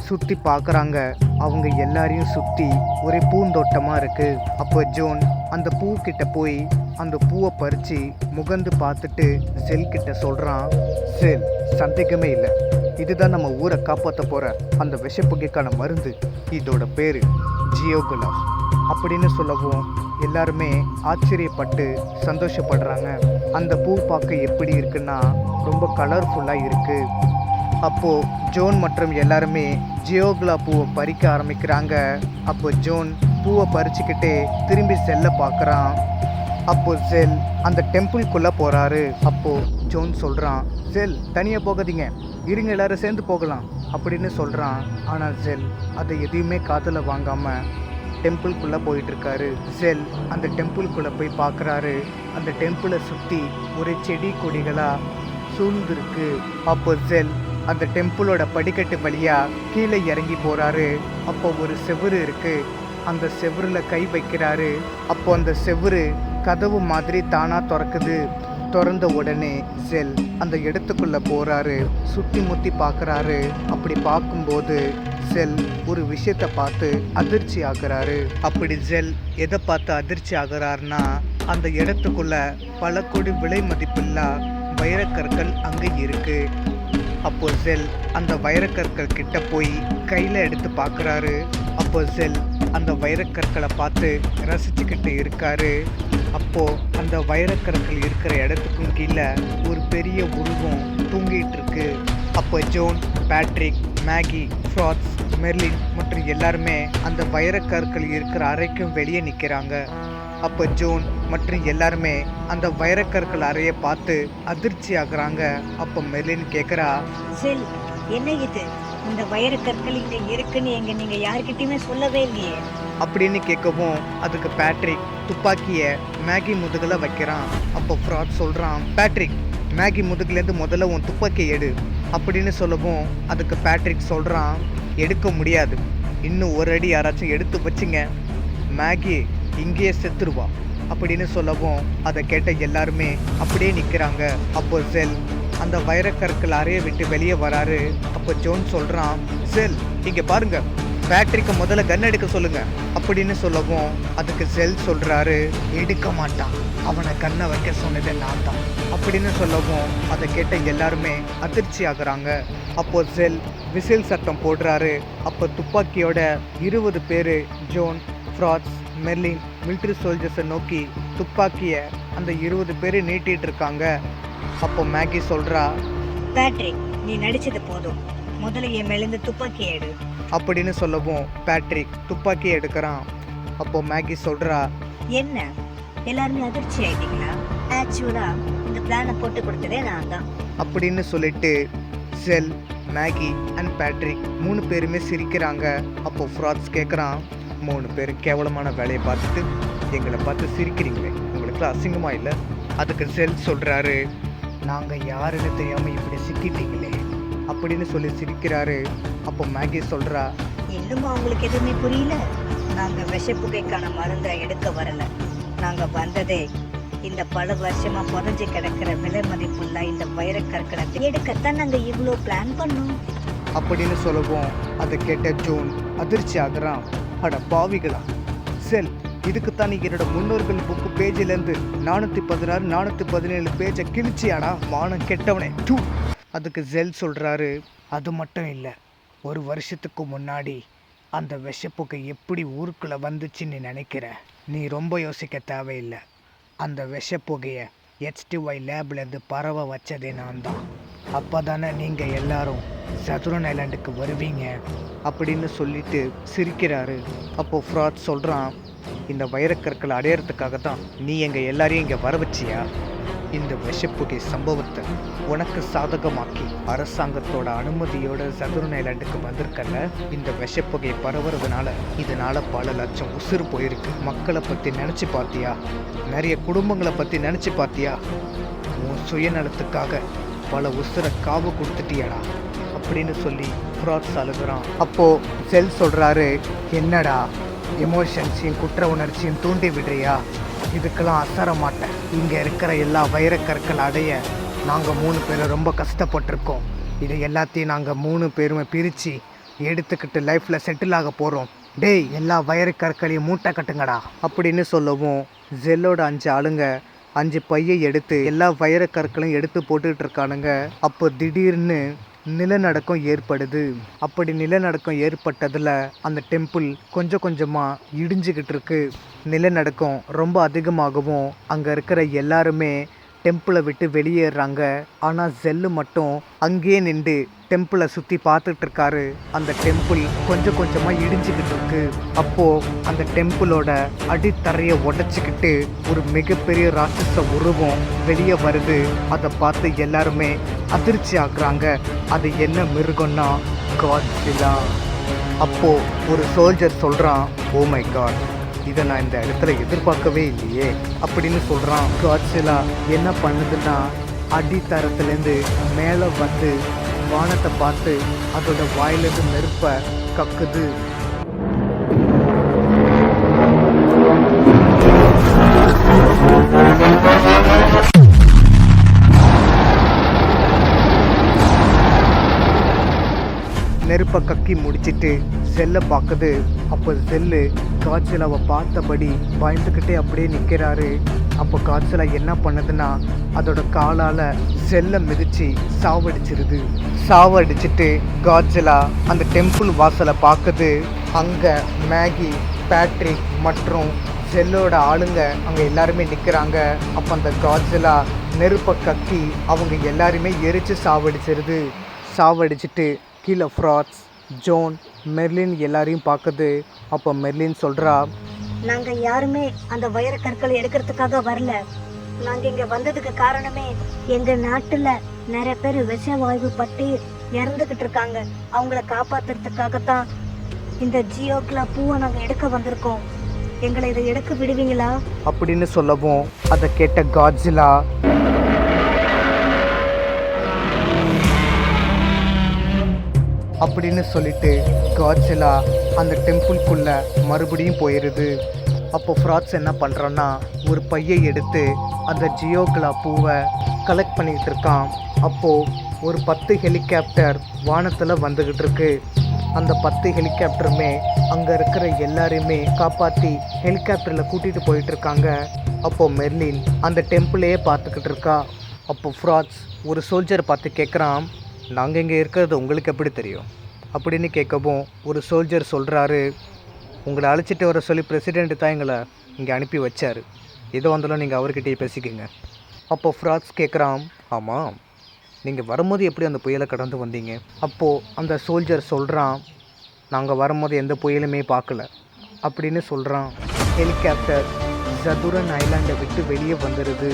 சுற்றி பார்க்குறாங்க. அவங்க எல்லாரையும் சுற்றி ஒரே பூந்தோட்டமாக இருக்குது. அப்போ ஜோன் அந்த பூக்கிட்ட போய் அந்த பூவை பறித்து முகந்து பார்த்துட்டு செல் கிட்ட சொல்கிறான், செல், சந்தேகமே இல்லை, இதுதான் நம்ம ஊரை காப்பாற்ற போகிற அந்த விஷப்புகைக்கான மருந்து. இதோட பேர் ஜியோகுலாஸ் அப்படின்னு சொல்லவும் எல்லாருமே ஆச்சரியப்பட்டு சந்தோஷப்படுறாங்க. அந்த பூ பார்க்க எப்படி இருக்குன்னா ரொம்ப கலர்ஃபுல்லாக இருக்குது. அப்போது ஜோன் மற்றும் எல்லாருமே ஜியோகுலா பூவை பறிக்க ஆரம்பிக்கிறாங்க. அப்போ ஜோன் பூவை பறிச்சுக்கிட்டே திரும்பி செல்ல பார்க்குறான். அப்போது செல் அந்த டெம்பிள்குள்ளே போகிறாரு. அப்போது ஜோன் சொல்கிறான், செல், தனியாக போகாதீங்க, இருங்க, எல்லாரும் சேர்ந்து போகலாம் அப்படின்னு சொல்கிறான். ஆனால் செல் அதை எதையுமே காதில் வாங்காமல் டெம்பிள்குள்ளே போயிட்டுருக்காரு. செல் அந்த டெம்பிள்குள்ளே போய் பார்க்குறாரு. அந்த டெம்பிளை சுற்றி ஒரு செடி கொடிகளாக சூழ்ந்துருக்கு. அப்போ செல் அந்த டெம்பிளோட படிக்கட்டு வழியாக கீழே இறங்கி போகிறாரு. அப்போ ஒரு செவுரு இருக்குது. அந்த செவுரில் கை வைக்கிறாரு. அப்போ அந்த செவுரு கதவு மாதிரி தானாக திறக்குது. திறந்த உடனே செல் அந்த இடத்துக்குள்ளே போகிறாரு. சுற்றி முற்றி பார்க்குறாரு. அப்படி பார்க்கும்போது செல் ஒரு விஷயத்தை பார்த்து அதிர்ச்சி ஆகுறாரு. அப்படி செல் எதை பார்த்து அதிர்ச்சி ஆகுறாருன்னா, அந்த இடத்துக்குள்ள பல கோடி விலை மதிப்பில்லா வைரக்கற்கள் அங்கே இருக்கு. அப்போ செல் அந்த வைரக்கற்கள் கிட்ட போய் கையில் எடுத்து பார்க்குறாரு. அப்போ செல் அந்த வைரக்கற்களை பார்த்து ரசிச்சுக்கிட்டு இருக்காரு. அப்போது அந்த வைரக்கற்கள் இருக்கிற இடத்துக்கும் கீழே ஒரு பெரிய உருவம் தூங்கிட்டு இருக்கு. அப்போ ஜோன், பேட்ரிக், மேகி, ஃப்ராட்ஸ், மெர்லின் மற்றும் எல்லாருமே அந்த வைரக்கற்கள் இருக்கிற அறைக்கும் வெளியே நிற்கிறாங்க. அப்போ ஜோன் மற்றும் எல்லாருமே அந்த வைரக்கற்கள் அறையை பார்த்து அதிர்ச்சி ஆகுறாங்க. அப்போ மெர்லின் கேட்குறா, செல், என்ன இது? இந்த வைரக்கற்கள் இங்கே இருக்குன்னு நீங்கள் யாருக்கிட்டையுமே சொல்லவே இல்லையே அப்படின்னு கேட்கவும் அதுக்கு பேட்ரிக் துப்பாக்கியை மேகி முதுகில் வைக்கிறான். அப்போ ஃப்ராட் சொல்கிறான், பேட்ரிக், மேகி முதுகுலேருந்து முதல்ல உன் துப்பாக்கியை எடு அப்படின்னு சொல்லவும் அதுக்கு பேட்ரிக் சொல்கிறான், எடுக்க முடியாது, இன்னும் ஒரு அடி யாராச்சும் எடுத்து வச்சுங்க, மேகி இங்கேயே செத்துருவா அப்படின்னு சொல்லவும் அதை கேட்ட எல்லாருமே அப்படியே நிற்கிறாங்க. அப்போ செல் அந்த வைரக்கற்கள் அறையை விட்டு வெளியே வராரு. அப்போ ஜோன் சொல்கிறான், செல், இங்கே பாருங்க, பேட்ரிக்கை முதல்ல கன் எடுக்க சொல்லுங்க அப்படின்னு சொல்லவும் அதுக்கு செல் சொல்கிறாரு, எடுக்க மாட்டான், அவனை கண்ணை வைக்க சொன்னதே நான் தான் அப்படின்னு சொல்லவும் அதை கேட்ட எல்லாருமே அதிர்ச்சி ஆகுறாங்க. அப்போ செல் விசில் சத்தம் போடுறாரு. அப்போ துப்பாக்கியோட 20 பேர் ஜோன், ஃப்ராட்ஸ், மெர்லின், மிலிட்ரி சோல்ஜர்ஸை நோக்கி துப்பாக்கியை அந்த 20 பேர் நீட்டிகிட்டு இருக்காங்க. அப்போ மேகி சொல்கிறா, பேட்ரிக், நீ நடிச்சது போதும், முதல்ல என் மேலேருந்து துப்பாக்கி எடு அப்படின்னு சொல்லவும் பேட்ரிக் துப்பாக்கியை எடுக்கிறான். அப்போ மேகி சொல்கிறா, என்ன எல்லாருமே அதிர்ச்சி ஆயிட்டீங்களா? ஆக்சுவலா இந்த பிளானை போட்டு கொடுத்ததே நான் தான் அப்படின்னு சொல்லிட்டு செல், மேகி அண்ட் பேட்ரிக் 3 பேருமே சிரிக்கிறாங்க. அப்போ ஃப்ராட்ஸ் கேட்குறான், 3 பேர் கேவலமான வேலையை பார்த்துட்டு எங்களை பார்த்து சிரிக்கிறீங்களே, உங்களுக்கு அசிங்கமாக இல்லை? அதுக்கு செல் சொல்கிறாரு, நாங்கள் யாருன்னு தெரியாமல் இப்படி சிக்கிட்டீங்களே அப்படின்னு சொல்லி சிரிக்கிறாரு. அப்போ மேகி சொல்கிறா, இன்னும் அவங்களுக்கு எதுவுமே புரியல. நாங்கள் விஷப்புகைக்கான மருந்தை எடுக்க வரல, நாங்கள் வந்ததே இந்த பல வருஷமா புதஞ்சு கிடக்கிற விலை மதிப்புள்ள இந்த வைரக்கற்களை எடுக்கத்தான் நாங்கள் இவ்வளோ பிளான் பண்ணோம் அப்படின்னு சொல்லவும் அதை கேட்ட ஜோன் அதிர்ச்சி ஆகுறான். அட பாவிகளா, செல், இதுக்குத்தான் நீ என்னோட முன்னோர்கள் புக்கு பேஜிலேருந்து 416 417 பேஜை கிழிச்சியாடா, மானம் கெட்டவனே, டூ. அதுக்கு செல் சொல்கிறாரு, அது மட்டும் இல்லை, 1 வருஷத்துக்கு முன்னாடி அந்த விஷப்புகை எப்படி ஊருக்குள்ளே வந்துச்சுன்னு நினைக்கிற? நீ ரொம்ப யோசிக்க தேவையில்லை. அந்த விஷப்புகையை HTY லேப்லேருந்து பறவை வச்சதே நான் தான். அப்போ தானே நீங்கள் எல்லாரும் சதுரன் ஐலாண்டுக்கு வருவீங்க அப்படின்னு சொல்லிட்டு சிரிக்கிறாரு. அப்போது ஃப்ராட் சொல்கிறான், இந்த வைரக்கற்களை அடையிறதுக்காக தான் நீ எங்கள் எல்லாரையும் இங்கே வர வச்சியா? இந்த விஷப்புகை சம்பவத்தை உனக்கு சாதகமாக்கி அரசாங்கத்தோட அனுமதியோட சதுரன் ஐலாண்டுக்கு வந்திருக்கல. இந்த விஷப்புகை பரவுறதுனால இதனால பல லட்சம் உசுறு போயிருக்கு. மக்களை பற்றி நினச்சி பார்த்தியா? நிறைய குடும்பங்களை பற்றி நினச்சி பார்த்தியா? உன் சுயநலத்துக்காக பல உசுரை காவு கொடுத்துட்டியாடா அப்படின்னு சொல்லி ஃப்ராட்ஸ் அழுகுறான். அப்போது செல் சொல்கிறாரு, என்னடா எமோஷன்ஸையும் குற்ற உணர்ச்சியும் தூண்டி விடுறியா? இதுக்கெல்லாம் அசர மாட்டேன். இங்கே இருக்கிற எல்லா வைரக்கற்கள் அடைய நாங்கள் 3 பேரும் ரொம்ப கஷ்டப்பட்டிருக்கோம். இது எல்லாத்தையும் நாங்கள் 3 பேருமே பிரித்து எடுத்துக்கிட்டு லைஃப்பில் செட்டில் ஆக போகிறோம். டேய், எல்லா வைரக்கற்களையும் மூட்டை கட்டுங்கடா அப்படின்னு சொல்லவும் ஜெல்லோட 5 ஆளுங்க 5 பையை எடுத்து எல்லா வைரக்கற்களையும் எடுத்து போட்டுக்கிட்டு இருக்கானுங்க. அப்போ திடீர்னு நிலநடுக்கம் ஏற்படுது. அப்படி நிலநடுக்கம் ஏற்பட்டதில் அந்த டெம்பிள் கொஞ்சம் கொஞ்சமாக இடிஞ்சிக்கிட்டு இருக்கு. நிலநடுக்கம் ரொம்ப அதிகமாகவும் அங்கே இருக்கிற எல்லாருமே டெம்பிளை விட்டு வெளியேறாங்க. ஆனால் ஜெல்லு மட்டும் அங்கேயே நின்று டெம்பிளை சுற்றி பார்த்துட்டு இருக்காரு. அந்த டெம்பிள் கொஞ்சம் கொஞ்சமாக இடிஞ்சிக்கிட்டு இருக்கு. அப்போது அந்த டெம்பிளோட அடித்தரையை உடச்சிக்கிட்டு ஒரு மிகப்பெரிய ராட்சச உருவம் வெளியே வருது. அதை பார்த்து எல்லாருமே அதிர்ச்சி ஆகுறாங்க. அது என்ன மிருகம்னா காட்ஸில்லா. அப்போது ஒரு சோல்ஜர் சொல்கிறான், ஓ மை காட், இதை நான் இந்த இடத்துல எதிர்பார்க்கவே இல்லையே அப்படின்னு சொல்கிறான். காட்ஸில்லா என்ன பண்ணுதுன்னா அடித்தரத்துலேருந்து மேலே வந்து வானத்தை பார்த்து அதோட வாயிலிருந்து நெருப்பை கக்குது. நெருப்பை கக்கி முடிச்சிட்டு செல்லை பார்க்குது. அப்போ செல்லு காட்சிலாவை பார்த்தபடி பயந்துக்கிட்டே அப்படியே நிற்கிறாரு. அப்போ காட்சிலா என்ன பண்ணுதுன்னா அதோட காலால் செல்லை மிதித்து சாவடிச்சிருது. சாவடிச்சிட்டு காட்சிலா அந்த டெம்பிள் வாசலை பார்க்குது. அங்கே மேகி, பேட்ரிக் மற்றும் செல்லோட ஆளுங்க அங்கே எல்லாருமே நிற்கிறாங்க. அப்போ அந்த காட்சிலா நெருப்பை கக்கி அவங்க எல்லாருமே எரித்து சாவடிச்சிருது. சாவடிச்சிட்டு கீழே ஃப்ராட்ஸ், ஜோன், மெர்லின் எல்லாரையும் பார்க்குது. அப்போ மெர்லின் சொல்கிறா, நாங்கள் யாருமே அந்த வைரக்கற்களை எடுக்கிறதுக்காக வரல. நாங்கள் இங்கே வந்ததுக்கு காரணமே எங்கள் நாட்டில் நிறைய பேர் விஷ வாய்வு பட்டு இறந்துக்கிட்டு இருக்காங்க. அவங்கள காப்பாற்றுறதுக்காகத்தான் இந்த ஜியோக்லா பூவை நாங்கள் எடுக்க வந்திருக்கோம். எங்களை இதை எடுக்க விடுவீங்களா அப்படின்னு சொல்லவும் அதை கேட்ட காட்ஸிலா, அப்படின்னு சொல்லிட்டு காட்ஸிலா அந்த டெம்பிள்குள்ளே மறுபடியும் போயிடுது. அப்போ ஃப்ராட்ஸ் என்ன பண்ணுறான்னா ஒரு பையை எடுத்து அந்த ஜியோக்லா பூவை கலெக்ட் பண்ணிக்கிட்டு இருக்கான். அப்போது ஒரு 10 ஹெலிகாப்டர் வானத்தில் வந்துக்கிட்டு இருக்கு. அந்த 10 ஹெலிகாப்டருமே அங்கே இருக்கிற எல்லாரையுமே காப்பாற்றி ஹெலிகாப்டரில் கூட்டிகிட்டு போயிட்டுருக்காங்க. அப்போது மெர்லின் அந்த டெம்பிளையே பார்த்துக்கிட்டு இருக்கா. அப்போது ஃப்ராட்ஸ் ஒரு சோல்ஜரை பார்த்து கேட்குறான், நாங்கள் இங்கே இருக்கிறது உங்களுக்கு எப்படி தெரியும் அப்படின்னு கேட்கவும் ஒரு சோல்ஜர் சொல்கிறாரு, உங்களை அழைச்சிட்டு வர சொல்லி பிரசிடெண்ட்டு தான் எங்களை இங்கே அனுப்பி வச்சார். ஏதோ வந்தாலும் நீங்கள் அவர்கிட்டயே பேசிக்கோங்க. அப்போது ஃப்ராட்ஸ் கேட்குறான், ஆமாம், நீங்கள் வரும்போது எப்படி அந்த புயலை கடந்து வந்தீங்க? அப்போது அந்த சோல்ஜர் சொல்கிறான், நாங்கள் வரும்போது எந்த புயலுமே பார்க்கல அப்படின்னு சொல்கிறான். ஹெலிகாப்டர் சதுரன் ஐலாண்டை விட்டு வெளியே வந்துடுது.